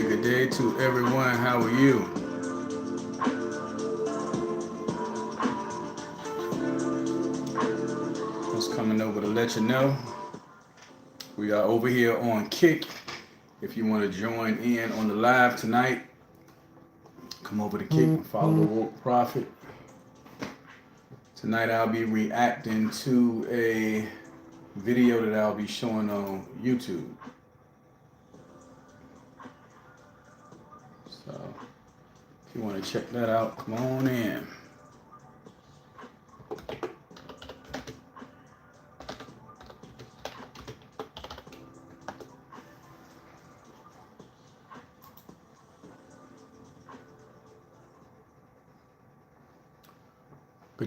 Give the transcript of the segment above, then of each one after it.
good day to everyone. How are you? Just coming over to let you know we are over here on Kick. If you want to join in on the live tonight, come over to Kick and follow the Woke Prophet. Tonight I'll be reacting to a video that I'll be showing on YouTube. So if you want to check that out, come on in.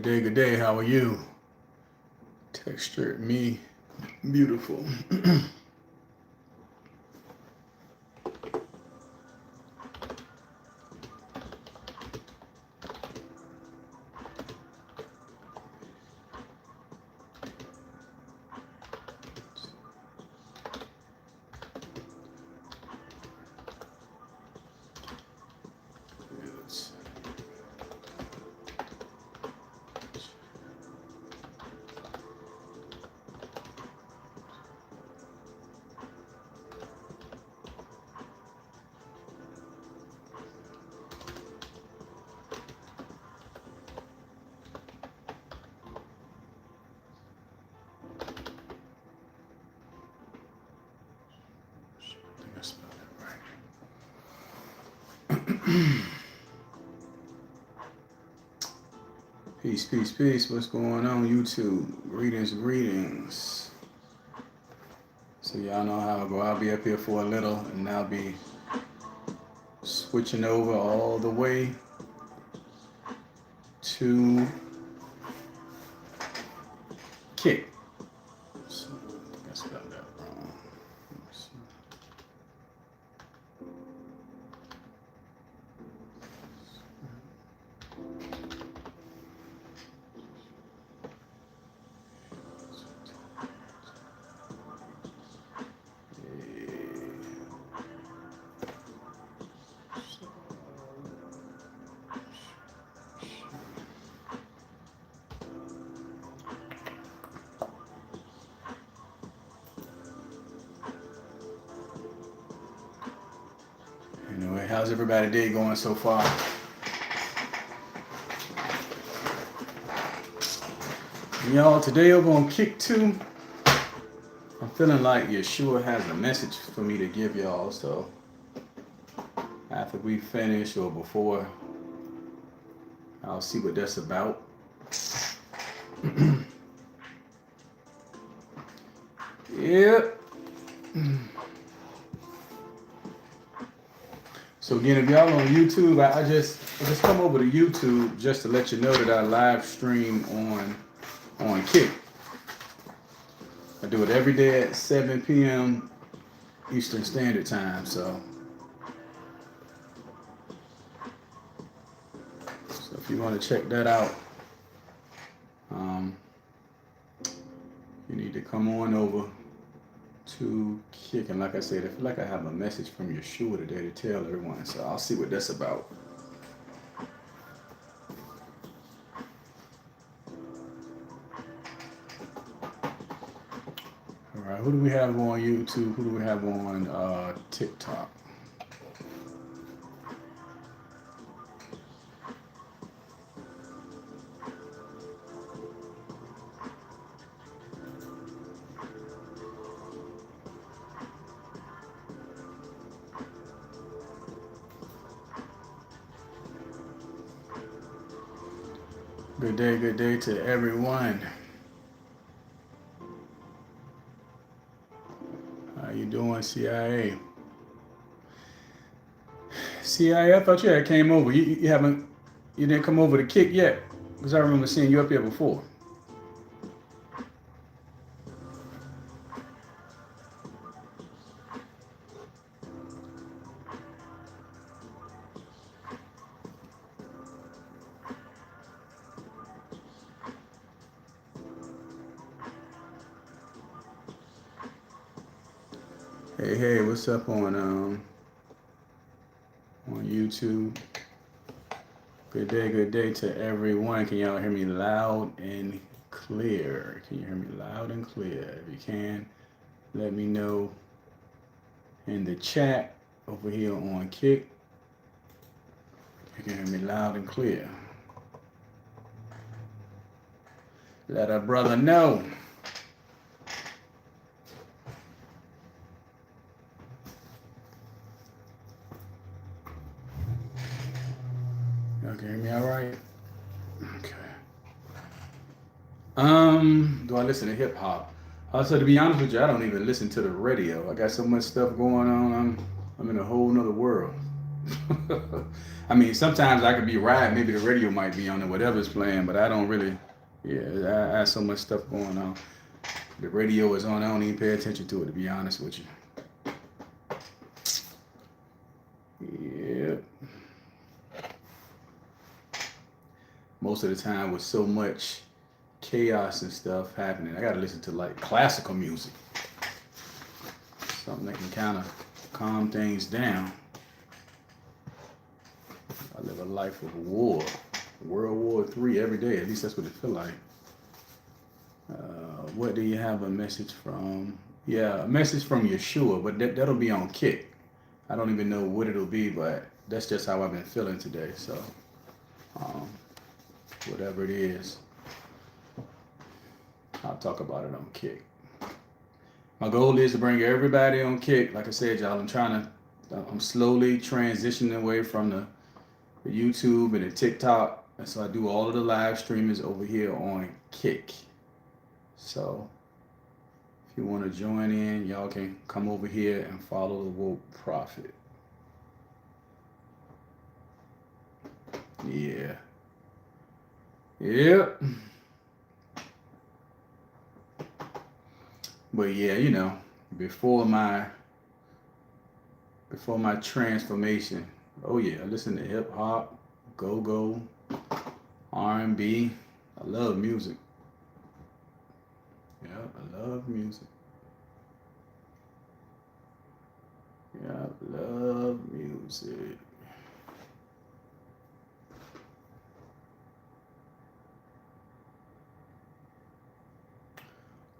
Good day, how are you? Texture me beautiful. Peace, peace, peace. What's going on, YouTube? Greetings. So y'all know how I go. I'll be up here for a little, and I'll be switching over all the way to Kick. So, I think I spelled that wrong. Let me see. Anyway, how's everybody's day going so far? Y'all, today over on Kick 2, I'm feeling like Yeshua has a message for me to give y'all, so after we finish or before, I'll see what that's about. Yep. So again, if y'all on YouTube, I just come over to YouTube just to let you know that I live stream on Kick. I do it every day at 7 p.m. Eastern Standard Time. So if you want to check that out, you need to come on over to Kick. And like I said, I feel like I have a message from Yeshua today to tell everyone. So I'll see what that's about. All right, who do we have on YouTube? Who do we have on TikTok? Good day to everyone. How you doing, CIA? CIA, I thought you had came over. You didn't come over to Kick yet? Because I remember seeing you up here before. Hey, what's up on on YouTube. Good day to everyone. Can y'all hear me loud and clear? Can you hear me loud and clear? If you can, let me know in the chat over here on Kick. You can hear me loud and clear. Let a brother know. Y'all can hear me all right? Okay. Do I listen to hip hop? Also, to be honest with you, I don't even listen to the radio. I got so much stuff going on. I'm in a whole nother world. I mean, sometimes I could be riding. Maybe the radio might be on or whatever's playing, but I don't really. Yeah, I have so much stuff going on. The radio is on. I don't even pay attention to it, to be honest with you. Yeah. Most of the time with so much chaos and stuff happening, I gotta listen to like classical music. Something that can kind of calm things down. I live a life of war. World War III every day. At least that's what it feels like. What do you have a message from? Yeah, a message from Yeshua, but that'll be on Kick. I don't even know what it'll be, but that's just how I've been feeling today. So, whatever it is, I'll talk about it on Kick. My goal is to bring everybody on Kick. Like I said, y'all, I'm slowly transitioning away from the YouTube and the TikTok. And so I do all of the live streamings over here on Kick. So if you want to join in, y'all can come over here and follow the Woke Prophet. Yeah. Yep. But yeah, you know, before my transformation, oh yeah, I listen to hip hop, go-go, R&B. I love music. Yeah, I love music. Yeah, I love music.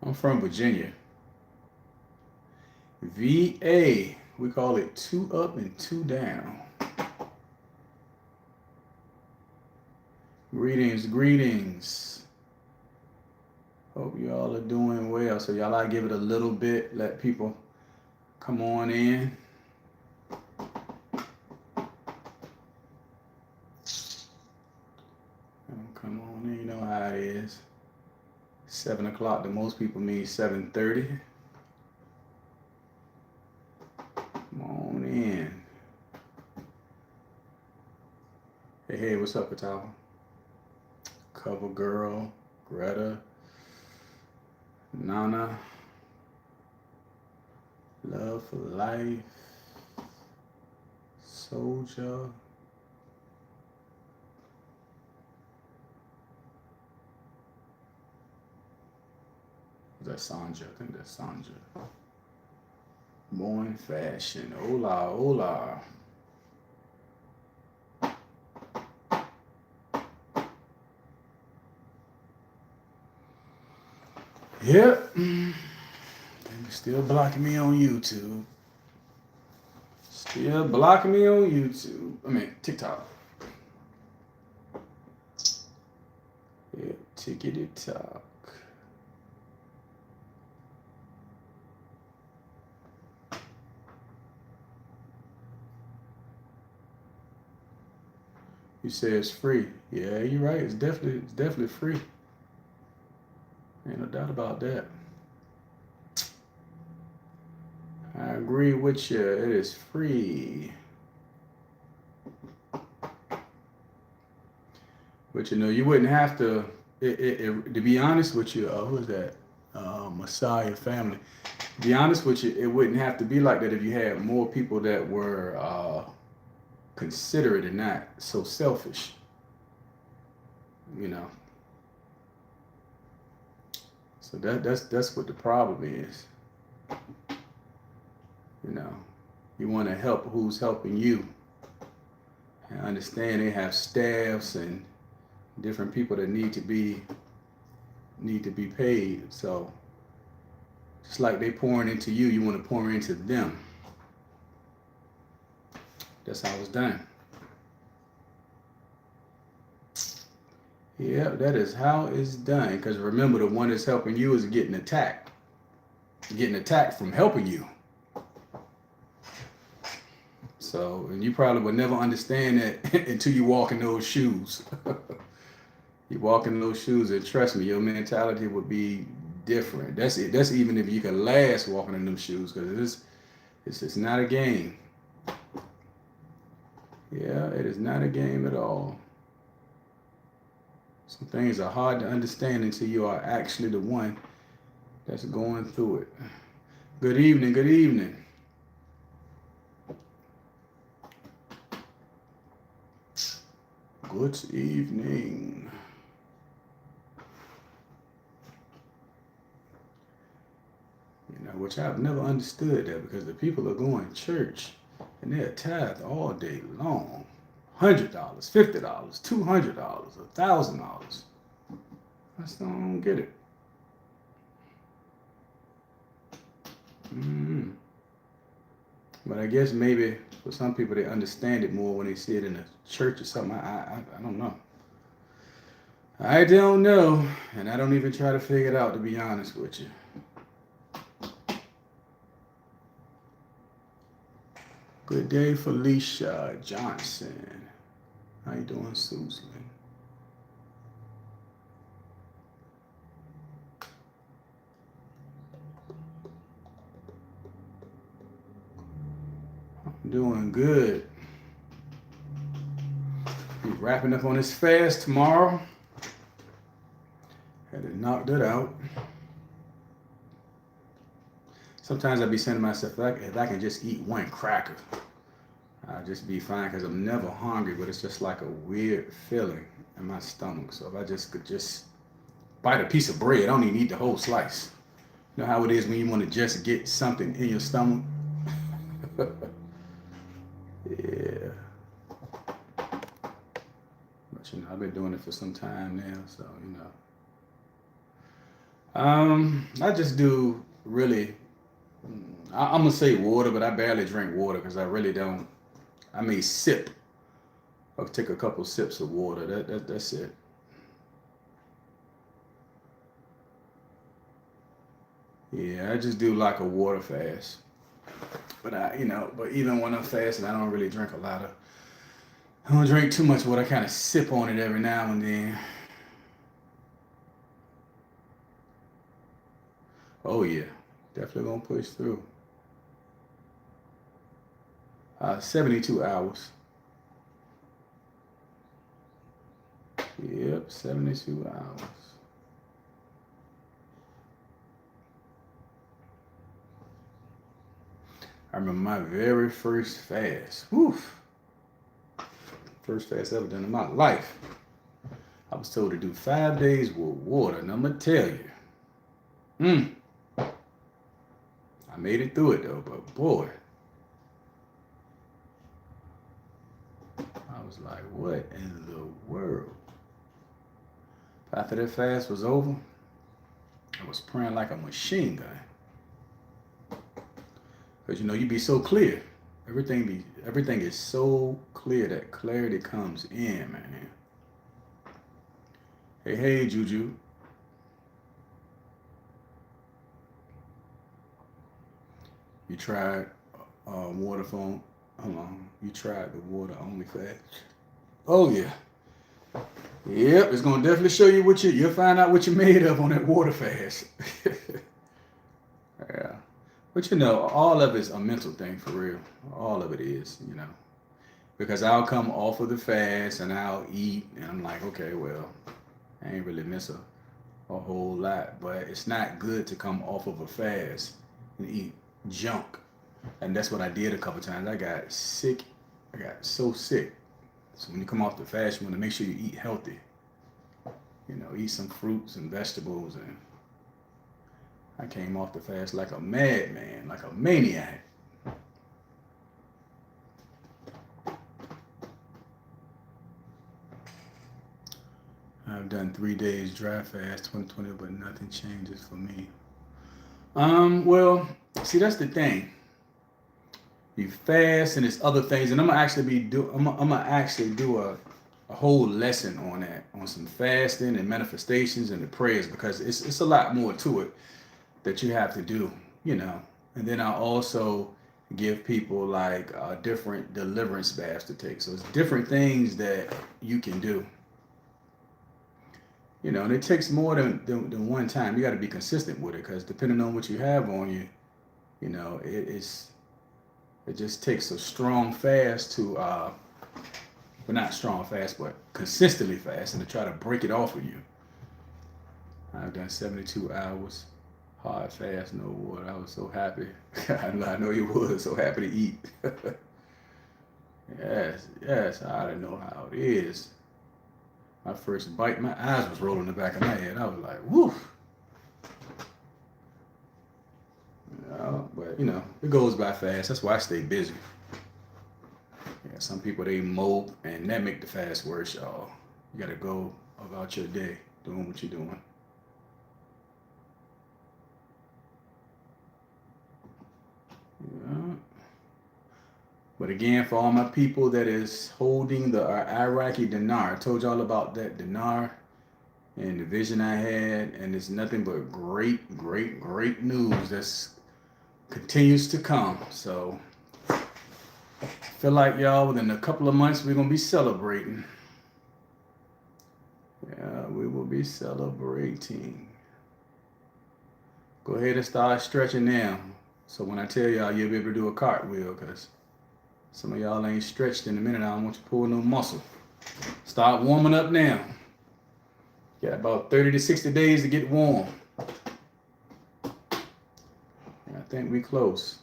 I'm from Virginia. VA, we call it 2 up and 2 down. Greetings. Hope y'all are doing well. So y'all, I give it a little bit, let people come on in. Come on in, you know how it is. 7 o'clock to most people means 7:30. Come on in. Hey, what's up, Patala? Cover Girl, Greta, Nana, Love for Life, Soldier. Is that Sanja? I think that's Sanja. More in fashion. Hola. Yep. They're still blocking me on YouTube. I mean, TikTok. Yep, TikTok. You say it's free. Yeah, you're right. It's definitely free. Ain't no doubt about that. I agree with you. It is free. But you know, you wouldn't have to. To be honest with you, who is that? Messiah family. To be honest with you, it wouldn't have to be like that if you had more people that were considerate and not so selfish. You know. So that's what the problem is. You know, you want to help who's helping you. I understand they have staffs and different people that need to be paid. So just like they pouring into you, you want to pour into them. That's how it's done. Yeah, that is how it's done. Because remember, the one that's helping you is getting attacked. Getting attacked from helping you. So, and you probably would never understand that until you walk in those shoes. You walk in those shoes, and trust me, your mentality would be different. That's it. That's even if you can last walking in them shoes, because it's not a game. Yeah, it is not a game at all. Some things are hard to understand until you are actually the one that's going through it. Good evening, good evening. Good evening. You know, which I've never understood that, because the people are going to church and they're tithe all day long. $100, $50, $200, $1,000. I still don't get it. But I guess maybe for some people they understand it more when they see it in a church or something. I don't know. I don't know, and I don't even try to figure it out, to be honest with you. Good day, Felicia Johnson. How you doing, Susan? I'm doing good. Be wrapping up on this fast tomorrow. Had to knock that out. Sometimes I be saying to myself, if I can just eat one cracker, I'll just be fine, because I'm never hungry, but it's just like a weird feeling in my stomach. So if I just could just bite a piece of bread, I don't even eat the whole slice. You know how it is when you want to just get something in your stomach? Yeah. But you know, I've been doing it for some time now, so you know. I just do really, I'm gonna say water, but I barely drink water, because I really don't. I may sip. I'll take a couple sips of water. That's it. Yeah, I just do like a water fast. But but even when I'm fasting, I don't really drink a lot of. I don't drink too much water. I kind of sip on it every now and then. Oh yeah, definitely gonna push through. 72 hours. Yep, 72 hours. I remember my very first fast. Woof. First fast ever done in my life. I was told to do 5 days with water, and I'm gonna tell you, I made it through it though, but boy, I was like, what in the world? After that fast was over, I was praying like a machine gun. Because you know, you be so clear. Everything is so clear, that clarity comes in, man. Hey, Juju. You tried water phone. Hold on. You tried the water only fast. Oh yeah. Yep, it's gonna definitely show you you'll find out what you're made of on that water fast. Yeah. But you know, all of it's a mental thing for real. All of it is, you know. Because I'll come off of the fast and I'll eat, and I'm like, okay, well, I ain't really miss a whole lot. But it's not good to come off of a fast and eat junk. And that's what I did a couple times. I got sick. I got so sick. So when you come off the fast, you want to make sure you eat healthy. You know, eat some fruits and vegetables. And I came off the fast like a madman, like a maniac. I've done 3 days dry fast 2020, but nothing changes for me. Well, see, that's the thing. You fast and there's other things, and I'm gonna actually do a whole lesson on that, on some fasting and manifestations and the prayers, because it's a lot more to it that you have to do, you know. And then I also give people like different deliverance baths to take. So it's different things that you can do. You know, and it takes more than one time. You got to be consistent with it, because depending on what you have on you, you know, it just takes a strong fast to, well, not strong fast, but consistently fast, and to try to break it off of you. I've done 72 hours hard fast, no water. I was so happy. I know you was so happy to eat. Yes, I don't know how it is. My first bite, my eyes was rolling in the back of my head. I was like, woof. But, you know, it goes by fast. That's why I stay busy. Yeah, some people, they mope, and that make the fast worse, y'all. You got to go about your day doing what you're doing. Yeah. But again, for all my people that is holding the Iraqi dinar, I told y'all about that dinar and the vision I had, and it's nothing but great news that's continues to come. So I feel like, y'all, within a couple of months we're gonna be celebrating. Yeah, we will be celebrating. Go ahead and start stretching now. So when I tell y'all, you'll be able to do a cartwheel, because some of y'all ain't stretched in a minute. I don't want you to pull no muscle. Start warming up now. Got about 30 to 60 days to get warm. I think we close.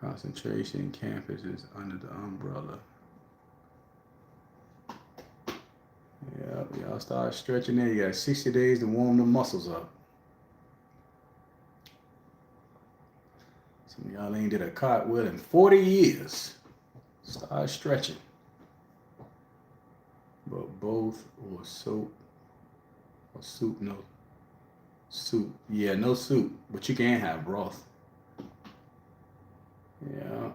Concentration campus is under the umbrella. Yep, y'all start stretching there. You got 60 days to warm the muscles up. Some of y'all ain't did a cartwheel in 40 years. Start stretching. But both or soap or soup, no. Soup. Yeah, no soup. But you can have broth. Yeah.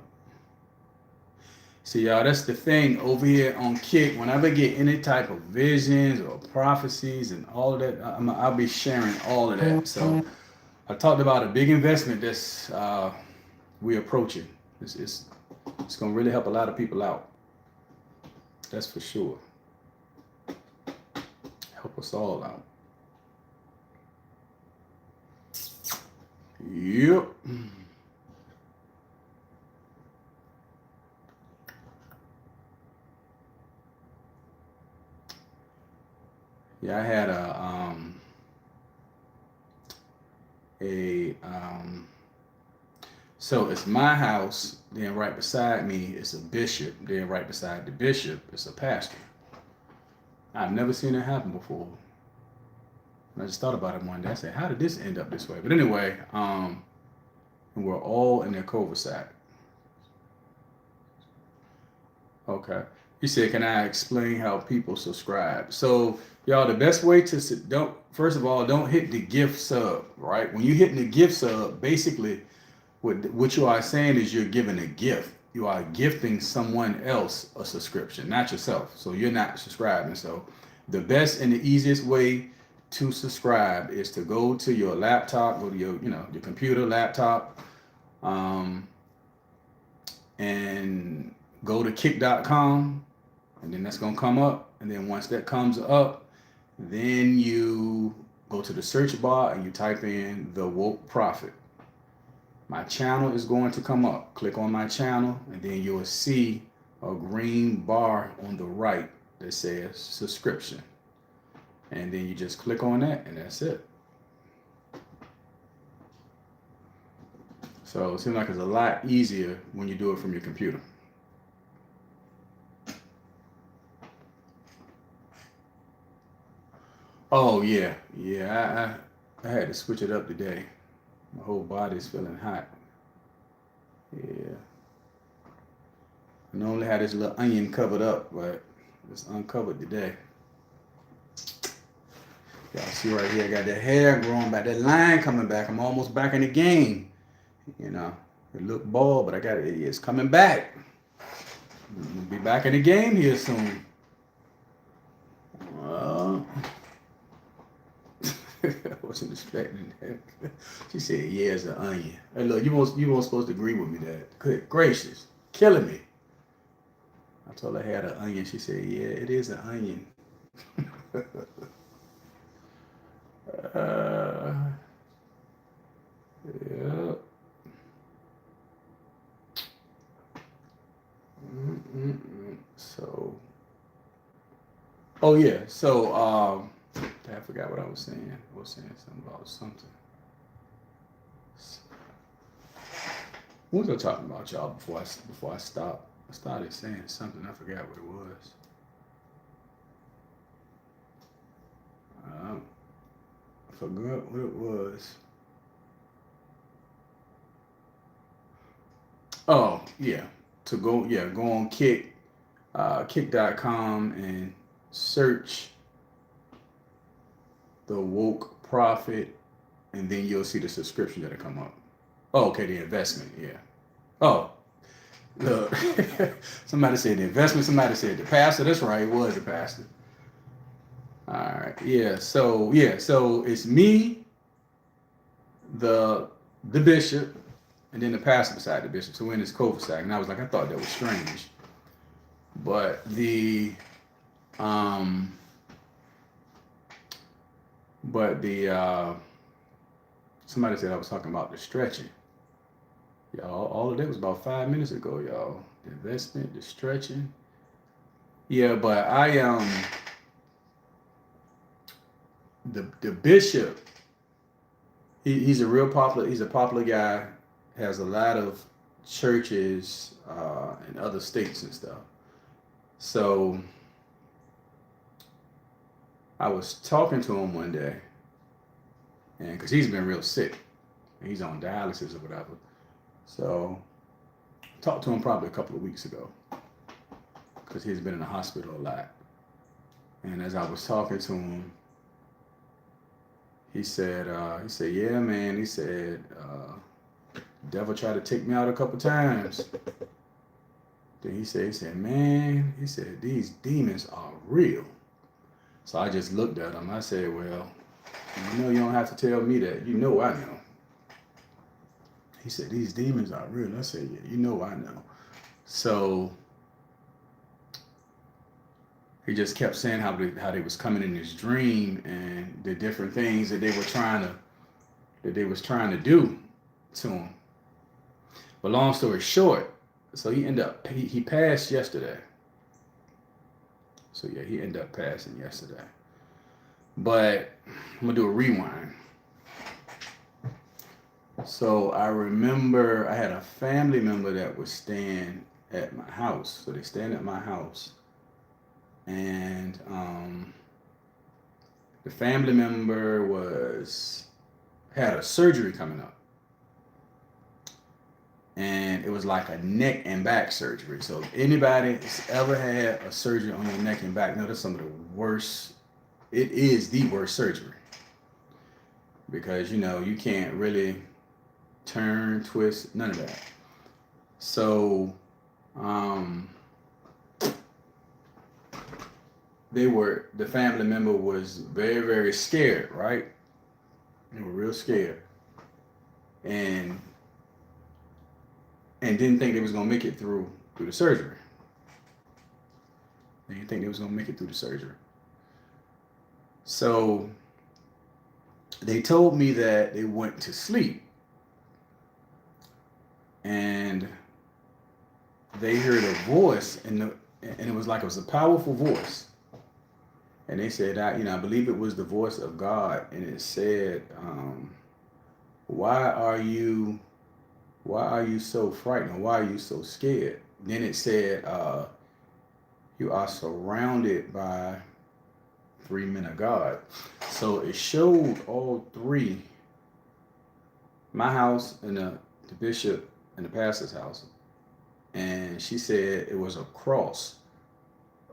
See, y'all, that's the thing over here on Kick. Whenever I get any type of visions or prophecies and all of that, I'll be sharing all of that. So I talked about a big investment that's we're approaching. It's going to really help a lot of people out. That's for sure. Help us all out. Yep. Yeah, I had so it's my house, then right beside me is a bishop, then right beside the bishop is a pastor. I've never seen it happen before. And I just thought about it one day. I said, how did this end up this way? But anyway, and we're all in their cul-de-sac. Okay. You said, can I explain how people subscribe? So, y'all, the best way to first of all, don't hit the gift sub, right? When you hit the gift sub, basically what you are saying is you're giving a gift. You are gifting someone else a subscription, not yourself. So you're not subscribing. So the best and the easiest way to subscribe is to go to your laptop, go to your computer, laptop, and go to kick.com, and then that's going to come up. And then once that comes up, then you go to the search bar and you type in The Woke Prophet. My channel is going to come up. Click on my channel, and then you'll see a green bar on the right that says subscription. And then you just click on that, and that's it. So it seems like it's a lot easier when you do it from your computer. Oh, yeah. I had to switch it up today. My whole body's feeling hot. Yeah. I normally had this little onion covered up, but it's uncovered today. Y'all see right here, I got that hair growing back, that line coming back. I'm almost back in the game. You know, it look bald, but I got it. It's coming back. We'll be back in the game here soon. I wasn't expecting that. She said, "Yeah, it's an onion." Hey, look, you weren't supposed to agree with me that. Good gracious, killing me. I told her I had an onion. She said, "Yeah, it is an onion." uh, yeah. So, oh yeah. So, I forgot what I was saying. I was saying something about something. What was I talking about, y'all? Before I stopped, I started saying something. I forgot what it was. I forgot what it was. Oh yeah, go on kick.com and search the woke prophet, and then you'll see the subscription that'll come up. Oh, okay, the investment, yeah. Oh, look, somebody said the investment. Somebody said the pastor. That's right, it was the pastor. All right, so it's me, the the bishop, and then the pastor beside the bishop. So we're in this cul-de-sac, and I was like, I thought that was strange, but um, the somebody said I was talking about the stretching. Y'all, all of that was about 5 minutes ago, y'all. The investment, the stretching. Yeah, but the bishop, he's a real popular. He's a popular guy. Has a lot of churches in other states and stuff. So I was talking to him one day, and because he's been real sick, and he's on dialysis or whatever. So talked to him probably a couple of weeks ago because he's been in the hospital a lot. And as I was talking to him, he said, yeah, man. He said, devil tried to take me out a couple times. Then man, he said, these demons are real. So I just looked at him. I said, well, you don't have to tell me that. You know I know. He said, these demons are real. I said, yeah, I know. So he just kept saying how they was coming in his dream and the different things that they was trying to do to him. But long story short, so he passed yesterday. So yeah, he ended up passing yesterday. But I'm gonna do a rewind. So I remember I had a family member that was staying at my house. So they staying at my house, and the family member had a surgery coming up, and it was like a neck and back surgery. So if anybody has ever had a surgery on their neck and back, that's some of the worst. It is the worst surgery because you can't really turn, twist, none of that. So the family member was very, very scared, right? They were real scared. And didn't think they was gonna make it through the surgery. They didn't think they was gonna make it through the surgery. So they told me that they went to sleep and they heard a voice and it was like it was a powerful voice. And they said, I believe it was the voice of God, and it said, why are you so frightened? Why are you so scared? Then it said, you are surrounded by 3 men of God. So it showed all three, my house and the bishop and the pastor's house. And she said it was a cross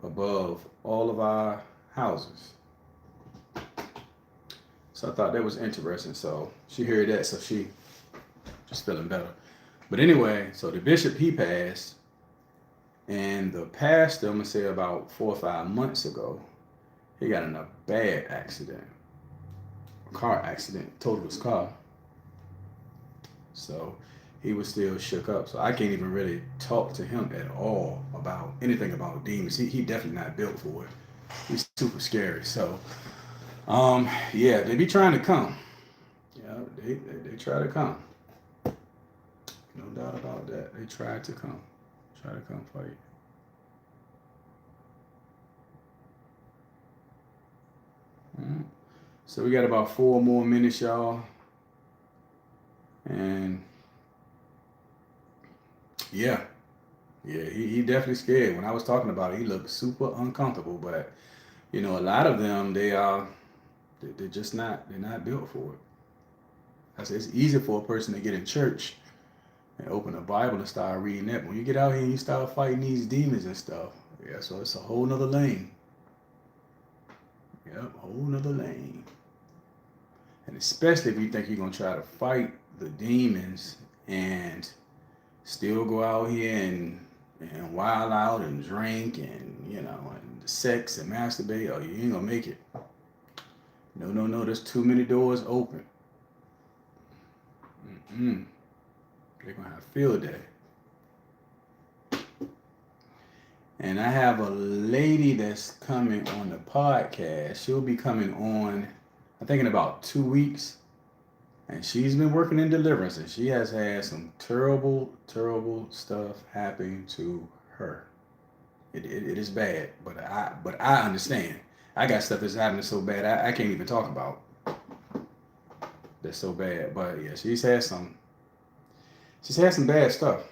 above all of our houses. So I thought that was interesting. So she heard that, so she just feeling better. But anyway, so the bishop, he passed, and the pastor, I'm gonna say about 4 or 5 months ago, he got in a bad accident, a car accident, totaled his car. So he was still shook up. So I can't even really talk to him at all about anything about demons. He definitely not built for it. He's super scary. So yeah, they be trying to come. Yeah, they try to come. No doubt about that. They tried to come. Try to come fight. Alright. So we got about 4 more minutes, y'all. And yeah, he definitely scared. When I was talking about it, he looked super uncomfortable. But you know, a lot of them, they're just not, they're not built for it. I said it's easy for a person to get in church and open the Bible and start reading that. When you get out here and you start fighting these demons and stuff, yeah, so it's a whole nother lane. Yep, whole nother lane. And especially if you think you're gonna try to fight the demons and still go out here and wild out and drink and and sex and masturbate, oh, you ain't gonna make it. No, there's too many doors open. They're gonna have a field day. And I have a lady that's coming on the podcast. She'll be coming on, I think, in about 2 weeks. And she's been working in deliverance, and she has had some terrible, terrible stuff happen to her. It is bad, but I understand. I got stuff that's happening so bad I can't even talk about. That's so bad. But yeah, she's had some bad stuff.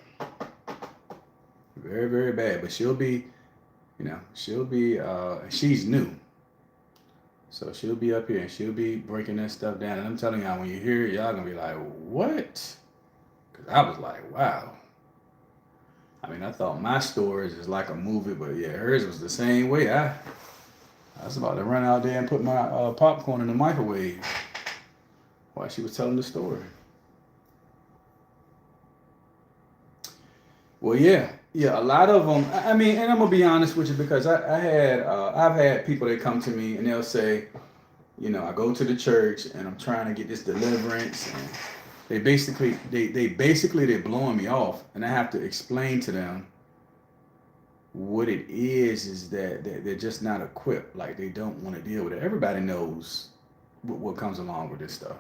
Very, very bad. But she'll be she's new. So she'll be up here and she'll be breaking that stuff down. And I'm telling y'all, when you hear it, y'all gonna be like, what? Because I was like, wow. I mean, I thought my stories is like a movie, but yeah, hers was the same way. I was about to run out there and put my popcorn in the microwave while she was telling the story. Well, yeah, a lot of them. I mean, and I'm gonna be honest with you because I've had people that come to me and they'll say, I go to the church and I'm trying to get this deliverance, and they're blowing me off, and I have to explain to them what it is that they're just not equipped. Like they don't want to deal with it. Everybody knows what comes along with this stuff.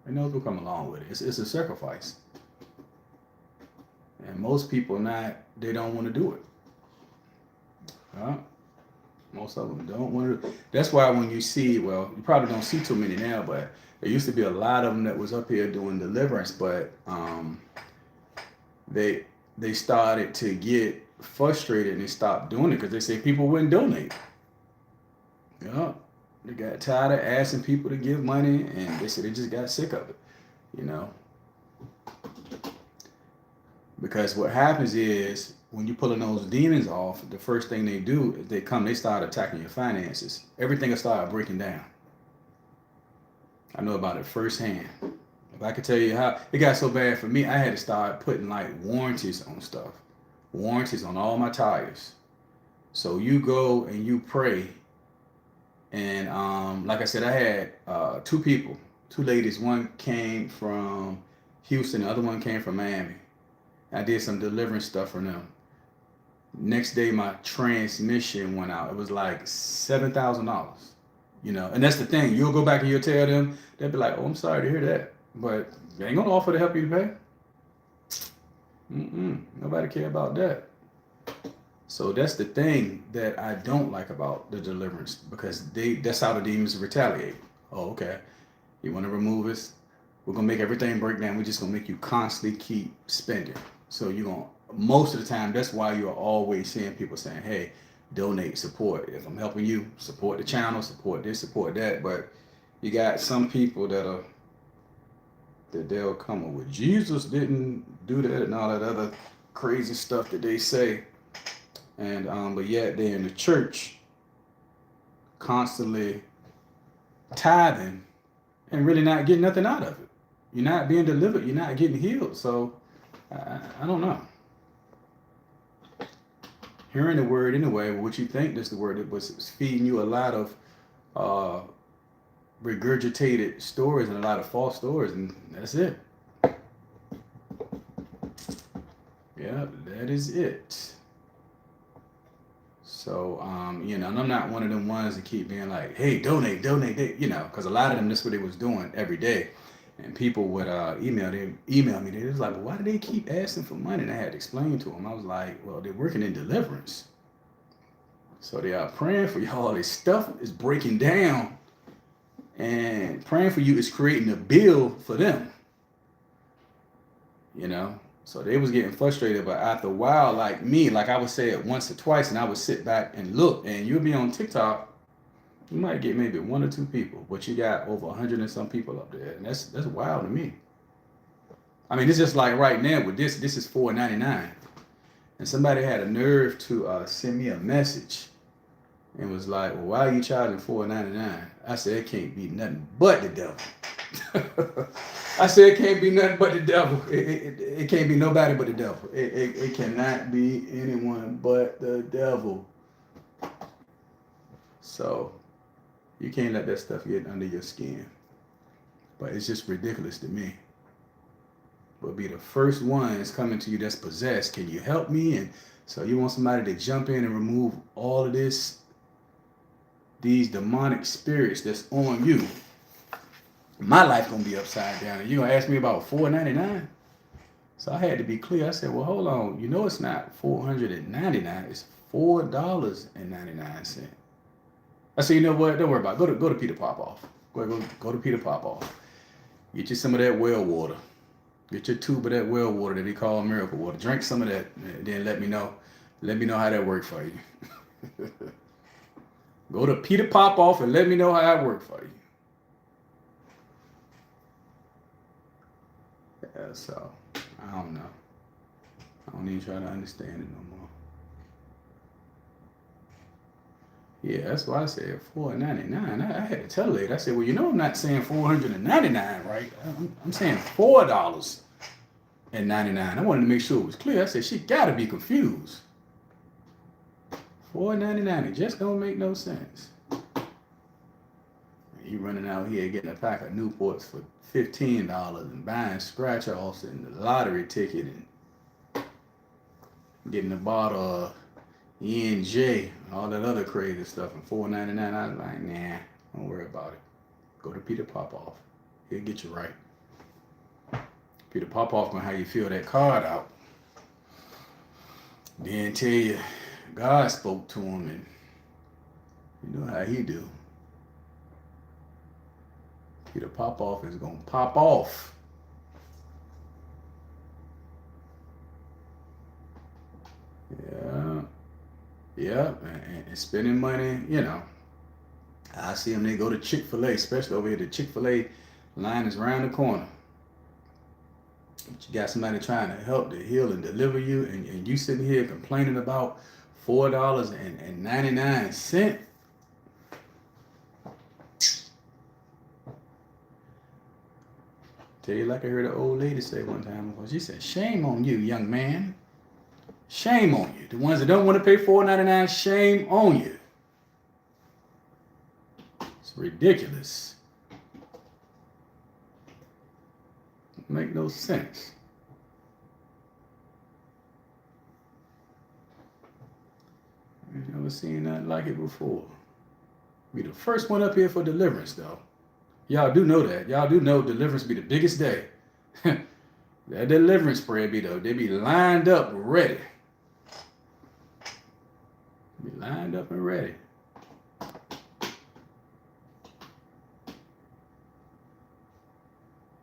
They knows what comes along with it. It's a sacrifice. And most people they don't want to do it. Most of them don't want to. That's why when you see, well, you probably don't see too many now, but there used to be a lot of them that was up here doing deliverance, but they started to get frustrated and they stopped doing it because they say people wouldn't donate. Yeah, they got tired of asking people to give money, and they said they just got sick of it. Because what happens is when you're pulling those demons off, the first thing they do is they start attacking your finances. Everything will start breaking down. I know about it firsthand. If I could tell you how it got so bad for me, I had to start putting like warranties on stuff. Warranties on all my tires. So you go and you pray. And like I said, I had two ladies. One came from Houston, the other one came from Miami. I did some deliverance stuff for them. Next day, my transmission went out. It was like $7,000. And that's the thing. You'll go back and you'll tell them. They'll be like, "Oh, I'm sorry to hear that, but they ain't gonna offer to help you to pay." Nobody care about that. So that's the thing that I don't like about the deliverance, because that's how the demons retaliate. Oh, okay. You want to remove us? We're gonna make everything break down. We're just gonna make you constantly keep spending. So most of the time, that's why you're always seeing people saying, "Hey, donate, support. If I'm helping you, support the channel, support this, support that." But you got some people that they'll come up with Jesus didn't do that and all that other crazy stuff that they say, and but yet they're in the church constantly tithing and really not getting nothing out of it. You're not being delivered. You're not getting healed. So I don't know. Hearing the word anyway, what you think is the word that was feeding you a lot of uh, regurgitated stories and a lot of false stories, and that's it. Yeah, that is it. So, and I'm not one of them ones that keep being like, hey, donate, because a lot of them, that's what they was doing every day. And people would email me. They was like, well, why do they keep asking for money? And I had to explain to them. I was like, well, they're working in deliverance. So they are praying for y'all. This stuff is breaking down. And praying for you is creating a bill for them. So they was getting frustrated, but after a while, like me, like I would say it once or twice, and I would sit back and look, and you'll be on TikTok, you might get maybe 1 or 2 people, but you got over 100 and some people up there, and that's wild to me. I mean, it's just like right now with this is $4.99, and somebody had a nerve to send me a message, and was like, well, why are you charging $4.99? I said, it can't be nothing but the devil. I said, it can't be nothing but the devil. It can't be nobody but the devil. It cannot be anyone but the devil. So you can't let that stuff get under your skin. But it's just ridiculous to me. But be the first ones coming to you that's possessed. Can you help me? And so you want somebody to jump in and remove all of these demonic spirits that's on you. My life gonna be upside down, and you gonna ask me about $4.99? So I had to be clear. I said, well, hold on. It's not $4.99. It's $4.99. I said, you know what? Don't worry about it. Go to Peter Popoff. Go to Peter Popoff. Get you some of that well water. Get your tube of that well water that they call miracle water. Drink some of that, and then let me know. Let me know how that worked for you. Go to Peter Popoff and let me know how that worked for you. Yeah, so I don't know. I don't even try to understand it no more. Yeah, that's why I said $4.99. I had to tell the lady. I said, well, I'm not saying $4.99, right? I'm saying $4.99. I wanted to make sure it was clear. I said, she got to be confused. $4.99. It just don't make no sense. You running out here getting a pack of Newports for $15 and buying scratch-offs and the lottery ticket and getting a bottle of E&J and all that other crazy stuff and $4.99. I was like, nah, don't worry about it. Go to Peter Popoff. He'll get you right. Peter Popoff gonna have you fill that card out. Then tell you God spoke to him, and you know how he do. Peter Popoff is gonna pop off. Yeah, and spending money, I see them, they go to Chick-fil-A, especially over here. The Chick-fil-A line is around the corner. But you got somebody trying to help to heal and deliver you, and you sitting here complaining about $4.99. Tell you like I heard an old lady say one time. She said, shame on you, young man. Shame on you. The ones that don't want to pay $4.99, shame on you. It's ridiculous. Make no sense. I've never seen nothing like it before. Be the first one up here for deliverance, though. Y'all do know that. Y'all do know deliverance be the biggest day. That deliverance prayer be though. They be lined up ready. Be lined up and ready.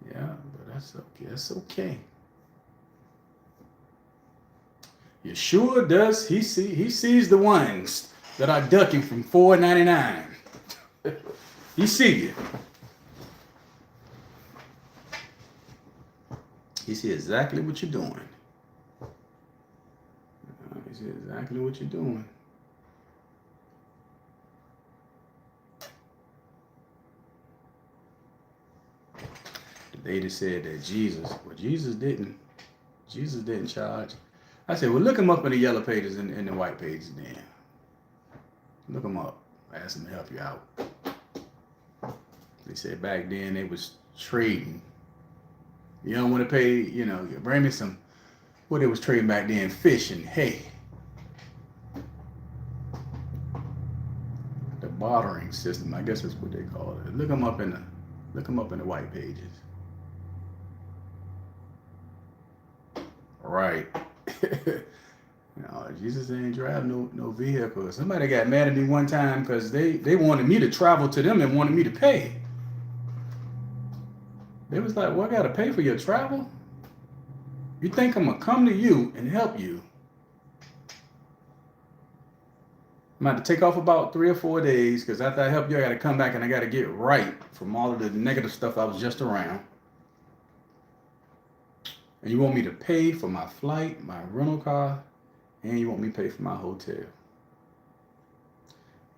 Yeah, but that's okay. That's okay. Yeshua does. He sees the ones that are ducking from $4.99. He see you. He see exactly what you're doing. He see exactly what you're doing. Lady said that Jesus didn't charge. I said, well, look him up in the yellow pages and the white pages then. Look him up. Ask him to help you out. They said back then they was trading. You don't want to pay, you bring me some, what they was trading back then, fish and hay. The bartering system, I guess that's what they call it. Look them up in the white pages. Right. No, Jesus ain't drive no vehicle. Somebody got mad at me one time because they wanted me to travel to them and wanted me to pay. They was like, well, I got to pay for your travel? You think I'm going to come to you and help you? I'm about to take off about 3 or 4 days because after I help you, I got to come back and I got to get right from all of the negative stuff I was just around. And you want me to pay for my flight, my rental car, and you want me to pay for my hotel.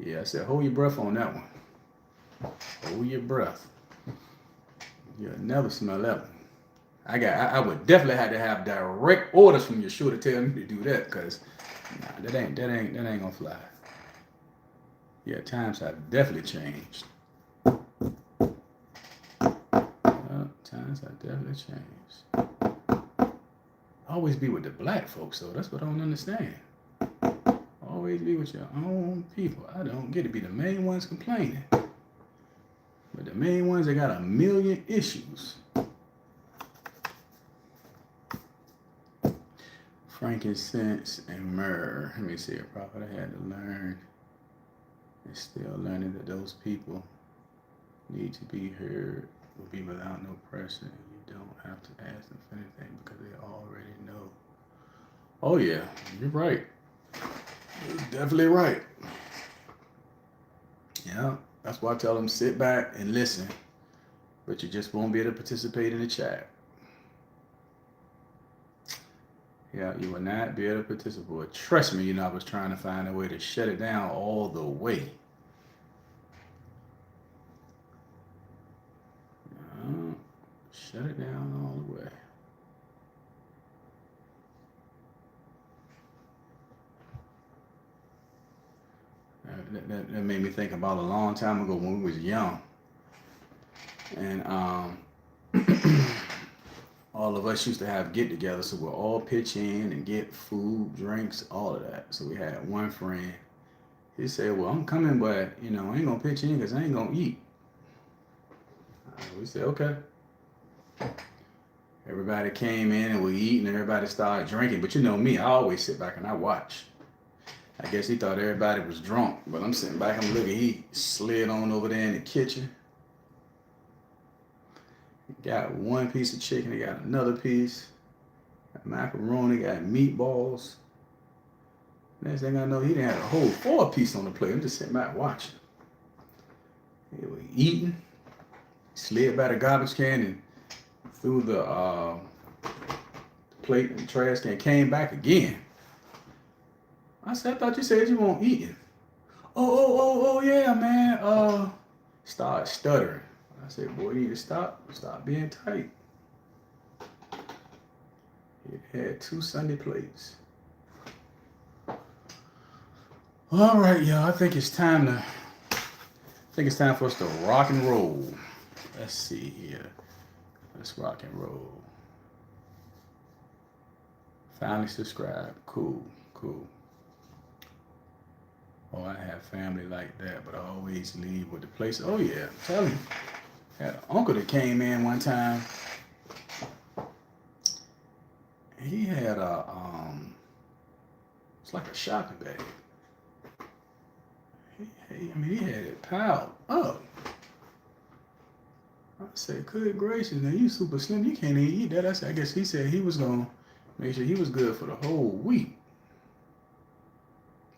Yeah, I said, hold your breath on that one. Hold your breath. You'll never smell that one. I would definitely have to have direct orders from Yeshua to tell me to do that, because that ain't gonna fly. Yeah, times have definitely changed. Times have definitely changed. Always be with the black folks, though. That's what I don't understand. Always be with your own people. I don't get to be the main ones complaining. But the main ones that got a million issues. Frankincense and myrrh. Let me see. A prophet had to learn. Is still learning that those people need to be heard, will be without no pressure. You don't have to ask them for anything because they already know. Oh yeah, you're right. You're definitely right. Yeah, that's why I tell them sit back and listen, but you just won't be able to participate in the chat. Yeah, you will not be able to participate. Trust me, I was trying to find a way to shut it down all the way. Shut it down all the way. That made me think about a long time ago when we was young. And all of us used to have get-togethers, so we'll all pitch in and get food, drinks, all of that. So we had one friend. He said, well, I'm coming, but, I ain't going to pitch in because I ain't going to eat. We said, okay. Everybody came in and we eat and everybody started drinking. But you know me, I always sit back and I watch. I guess he thought everybody was drunk, but I'm sitting back and looking. He slid on over there in the kitchen. He got one piece of chicken, he got another piece. Got macaroni, got meatballs. Next thing I know, he didn't have a whole 4-piece on the plate. I'm just sitting back watching. He was eating. Slid by the garbage can and threw the plate in the trash can, came back again. I said, I thought you said you weren't eating. Oh, yeah, man. Started stuttering. I said, boy, you need to stop being tight. He had 2 Sunday plates. All right, y'all. I think it's time for us to rock and roll. Let's see here. Let's rock and roll. Finally subscribe. Cool. Oh, I have family like that, but I always leave with the place. Oh yeah, I'm telling you. I had an uncle that came in one time. He had it's like a shopping bag. He had it piled up. I said, good gracious, now you super slim, you can't even eat that. I said, I guess he said he was gonna make sure he was good for the whole week.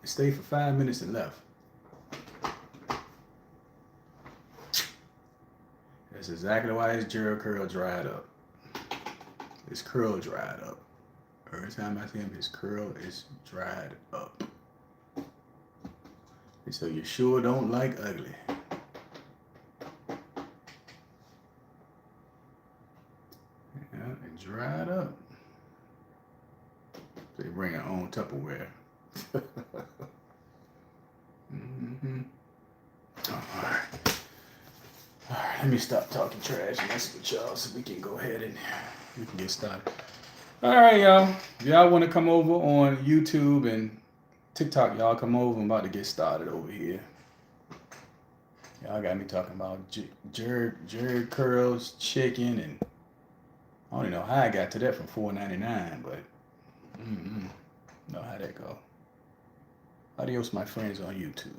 And stayed for 5 minutes and left. That's exactly why his Gerald curl dried up. His curl dried up. Every time I see him, his curl is dried up. And so you sure don't like ugly. dried up. They bring their own Tupperware. Mm-hmm. All right. All right, let me stop talking trash and mess with y'all so we can go ahead and we can get started. All right, y'all. If y'all want to come over on YouTube and TikTok, y'all come over. I'm about to get started over here. Y'all got me talking about Jerry curls, chicken, and I don't even know how I got to that from $4.99, but know how that go. Adios, my friends on YouTube.